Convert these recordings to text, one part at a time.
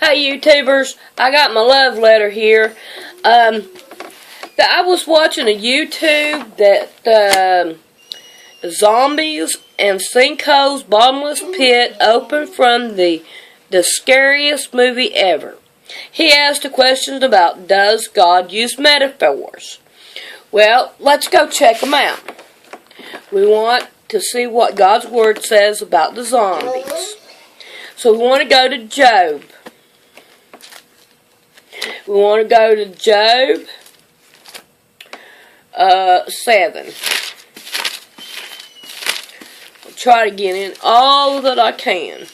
Hey YouTubers, I got my love letter here. I was watching a YouTube that zombies and sinkholes, bottomless pit, open from the scariest movie ever. He asked the questions about, does God use metaphors? Well, let's go check them out. We want to see what God's Word says about the zombies. So we want to go to Job. We want to go to Job 7. I'll try to get in all that I can,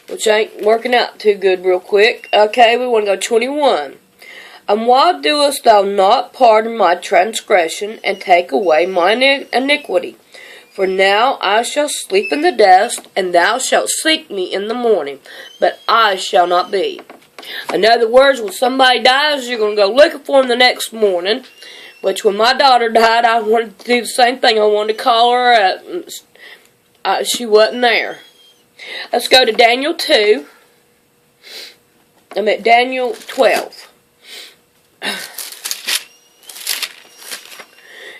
which ain't working out too good real quick. Okay, we want to go 21. And why doest thou not pardon my transgression, and take away mine iniquity? For now I shall sleep in the dust, and thou shalt seek me in the morning, but I shall not be. In other words, when somebody dies, you're going to go looking for them the next morning. Which, when my daughter died, I wanted to do the same thing. I wanted to call her up. She wasn't there. Let's go to Daniel 2. I'm at Daniel 12.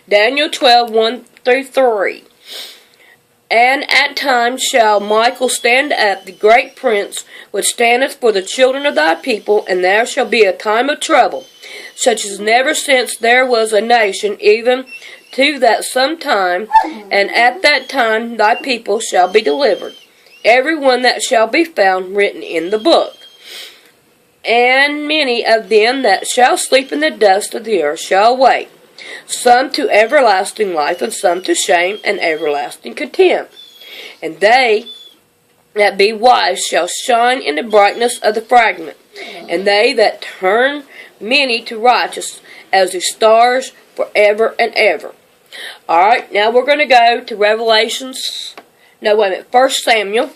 Daniel 12, 1 through 3. And at times shall Michael stand up, the great prince, which standeth for the children of thy people, and there shall be a time of trouble, such as never since there was a nation, even to that some time, and at that time thy people shall be delivered, every one that shall be found written in the book. And many of them that shall sleep in the dust of the earth shall awake, some to everlasting life, and some to shame and everlasting contempt. And they that be wise shall shine in the brightness of the firmament, and they that turn many to righteous as the stars forever and ever. Alright, now we're going to go to Revelations. No, wait a minute. 1 Samuel.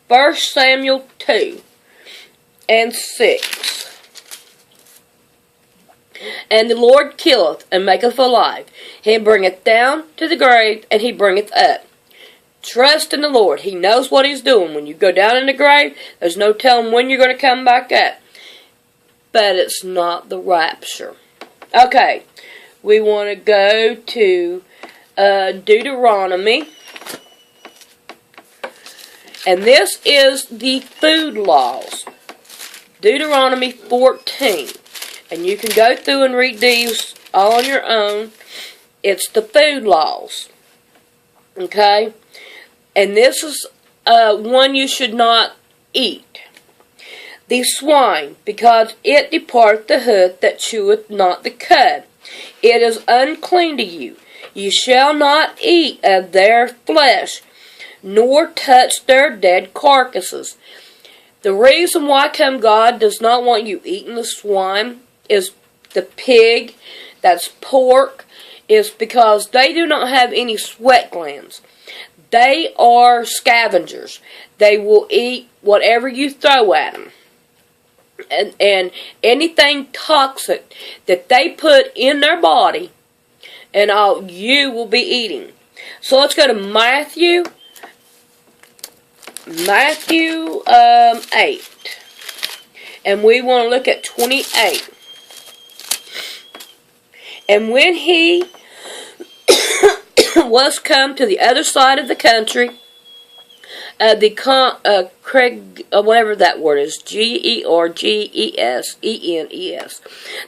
First Samuel 2 and 6. And the Lord killeth and maketh alive. He bringeth down to the grave, and he bringeth up. Trust in the Lord. He knows what he's doing. When you go down in the grave, there's no telling when you're going to come back up. But it's not the rapture. Okay, we want to go to Deuteronomy. And this is the food laws. Deuteronomy 14. And you can go through and read these all on your own. It's the food laws. Okay? And this is one you should not eat. The swine, because it departeth the hoof that cheweth not the cud. It is unclean to you. You shall not eat of their flesh, nor touch their dead carcasses. The reason why come God does not want you eating the swine is the pig, that's pork, is because they do not have any sweat glands. They are scavengers. They will eat whatever you throw at them. And anything toxic that they put in their body, and all you will be eating. So let's go to Matthew 8. And we want to look at 28. And when he was come to the other side of the country, whatever that word is, Georgesenes,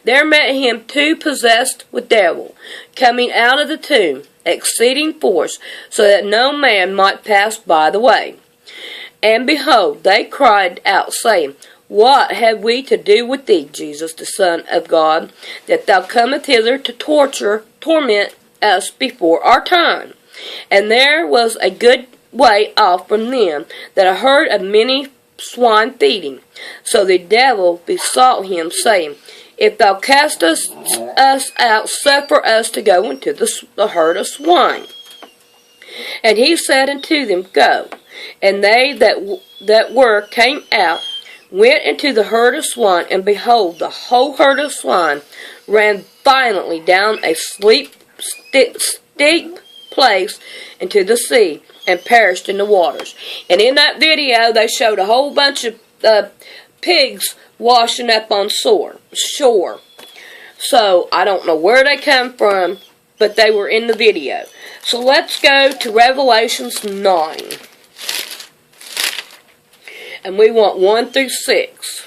there met him two possessed with devil, coming out of the tomb, exceeding force, so that no man might pass by the way. And behold, they cried out, saying, What have we to do with thee, Jesus, the Son of God, that thou comest hither to torment us before our time? And there was a good way off from them that a herd of many swine feeding. So the devil besought him, saying, If thou cast us out, suffer us to go into the herd of swine. And he said unto them, Go. And they that were came out, went into the herd of swine, and behold, the whole herd of swine ran violently down a steep place into the sea and perished in the waters. And in that video, they showed a whole bunch of pigs washing up on shore. So, I don't know where they come from, but they were in the video. So, let's go to Revelations 9. And we want 1 through 6.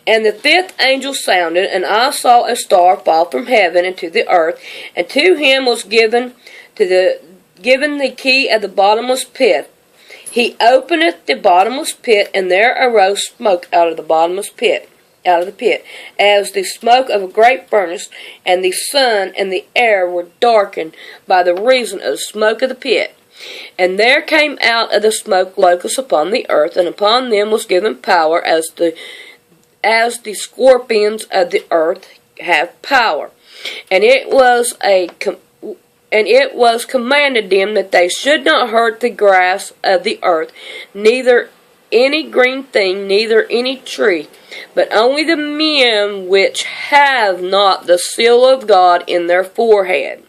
And the fifth angel sounded, and I saw a star fall from heaven into the earth, and to him was given the key of the bottomless pit. He openeth the bottomless pit, and there arose smoke out of the pit, as the smoke of a great furnace, and the sun and the air were darkened by the reason of the smoke of the pit. And there came out of the smoke locusts upon the earth, and upon them was given power as the scorpions of the earth have power. And it was commanded them that they should not hurt the grass of the earth, neither any green thing, neither any tree, but only the men which have not the seal of God in their forehead.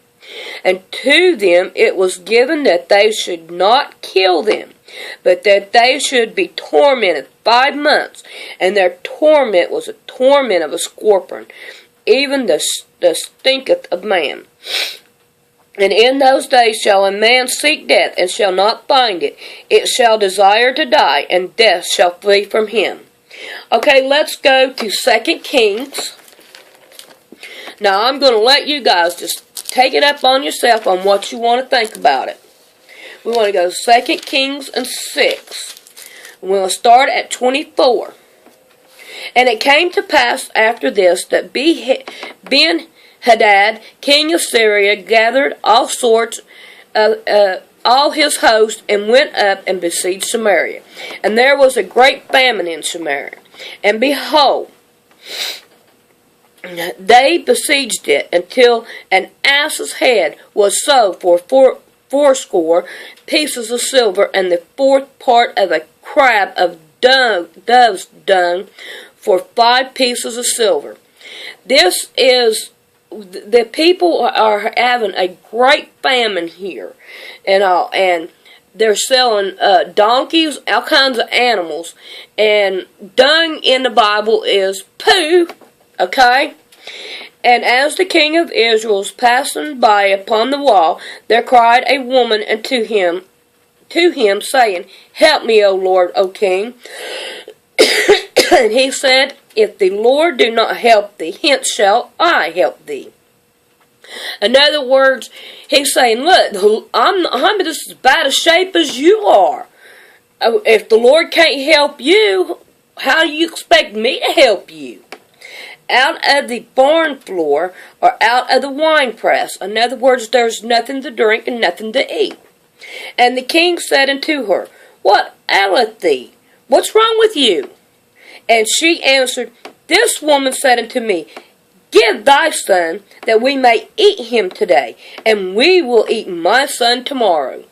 And to them it was given that they should not kill them, but that they should be tormented 5 months, and their torment was a torment of a scorpion, even the stinketh of man. And in those days shall a man seek death, and shall not find it. It shall desire to die, and death shall flee from him. Okay, let's go to 2 Kings. Now, I'm going to let you guys just take it up on yourself on what you want to think about it. We want to go to 2 Kings and 6. We'll start at 24. And it came to pass after this that Ben-Hadad, king of Syria, gathered all his host, and went up and besieged Samaria. And there was a great famine in Samaria. And behold, they besieged it until an ass's head was sold for 80 pieces of silver, and the 4th part of a crab of dove's dung for 5 pieces of silver. This is, the people are having a great famine here, and they're selling donkeys, all kinds of animals, and dung in the Bible is poo, okay? And as the king of Israel was passing by upon the wall, there cried a woman unto him, saying, Help me, O Lord, O king. And he said, If the Lord do not help thee, hence shall I help thee. In other words, he's saying, look, I'm just as bad a shape as you are. If the Lord can't help you, how do you expect me to help you? Out of the barn floor, or out of the winepress. In other words, there's nothing to drink and nothing to eat. And the king said unto her, What aileth thee? What's wrong with you? And she answered, This woman said unto me, Give thy son, that we may eat him today, and we will eat my son tomorrow.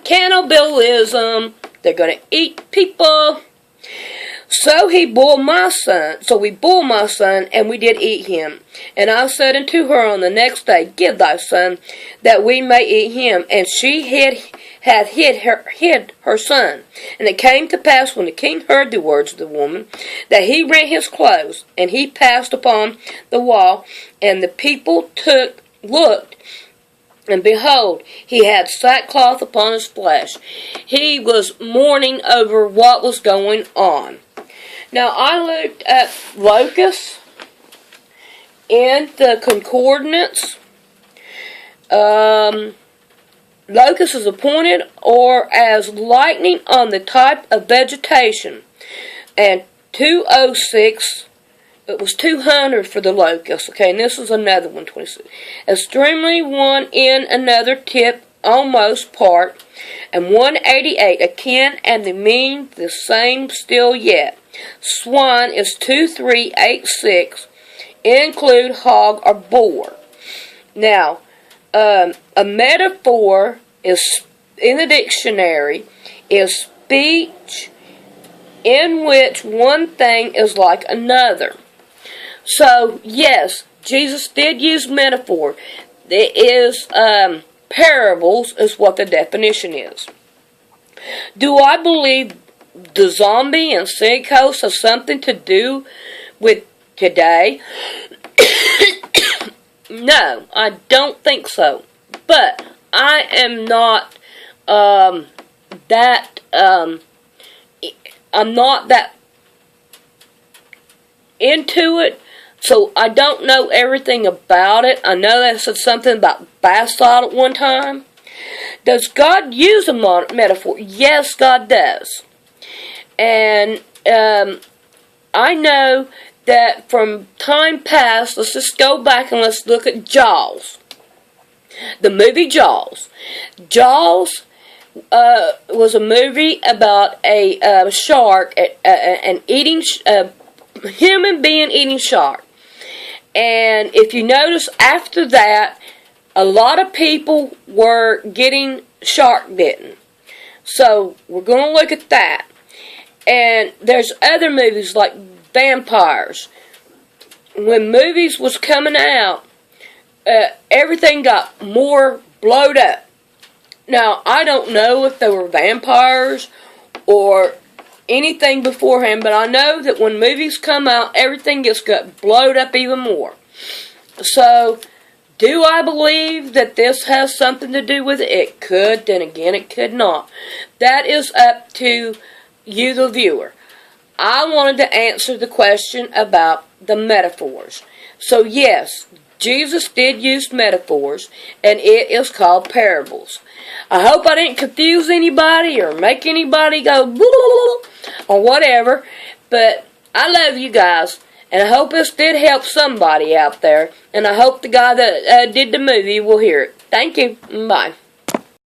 Cannibalism. They're going to eat people. So we bore my son, and we did eat him. And I said unto her on the next day, Give thy son, that we may eat him. And she had hid her son. And it came to pass, when the king heard the words of the woman, that he rent his clothes, and he passed upon the wall, and the people looked, and behold, he had sackcloth upon his flesh. He was mourning over what was going on. Now, I looked at Locustx in the concordance. Locust is appointed or as lightning on the type of vegetation. And 206, it was 200 for the locust. Okay, and this is another one, 26. Extremely one in another tip, almost part. And 188, akin and the mean the same still yet. Swine is 2386, include hog or boar. Now, a metaphor is, in the dictionary, is speech in which one thing is like another. So, yes, Jesus did use metaphor. It is parables is what the definition is. Do I believe the zombie and sinkholes have something to do with today? No, I don't think so. But I am not I'm not that into it, so I don't know everything about it. I know that said something about bath salt at one time. Does God use a metaphor? Yes, God does. And I know that from time past, let's just go back and let's look at Jaws. The movie Jaws. Jaws was a movie about a shark, an eating human being eating shark. And if you notice, after that, a lot of people were getting shark bitten. So we're going to look at that. And there's other movies like vampires. When movies was coming out, everything got more blowed up. Now, I don't know if they were vampires or anything beforehand, but I know that when movies come out, everything gets got blowed up even more. So, do I believe that this has something to do with it? It could, then again it could not. That is up to you, the viewer. I wanted to answer the question about the metaphors. So yes, Jesus did use metaphors, and it is called parables. I hope I didn't confuse anybody or make anybody go or whatever, but I love you guys, and I hope this did help somebody out there, and I hope the guy that did the movie will hear it. Thank you. Bye.